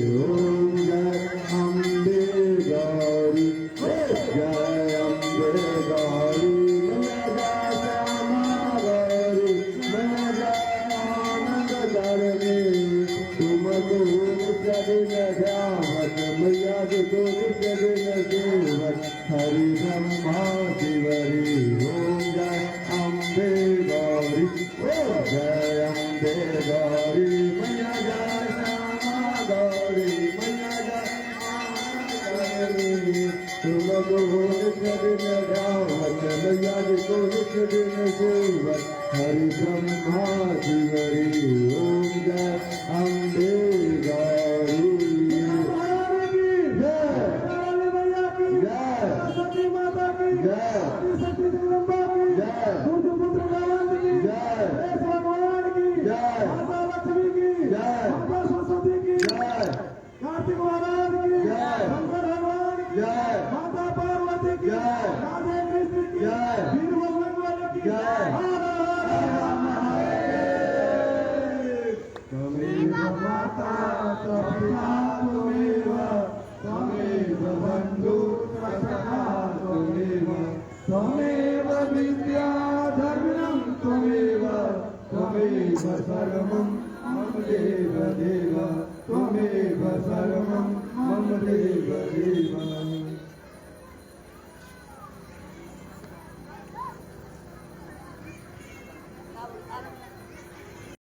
Om Dhyavat मैया को नित्य दिन सेवत हरि ब्रह्मा शिवरी ओम जय अम्बे गौरी ओम जय अम्बे गौरी मैया जय श्यामा गौरी मैया जय तुमको नित्य दिन ध्यावत मैया को नित्य दिन सेवत हरि ब्रह्मा शिवरी ओम जय अम्बे गौरी सरस्वती माता की जय, सती जगदम्बा की जय, दूध पुत्र भगवान की जय, भगवान की जय, माता लक्ष्मी की जय, माता सरस्वती की जय, कार्तिक महाराज की जय, शंकर भगवान की जय, माता पार्वती की जय, राधे कृष्ण की जय, वीर भगवान की जय। त्वमेव माता त्वपिता त्वमेव त्वमेव बन्धु त्वमेव विद्या धर्मं त्वमेव सर्वं मम देव देव त्वमेव सर्वं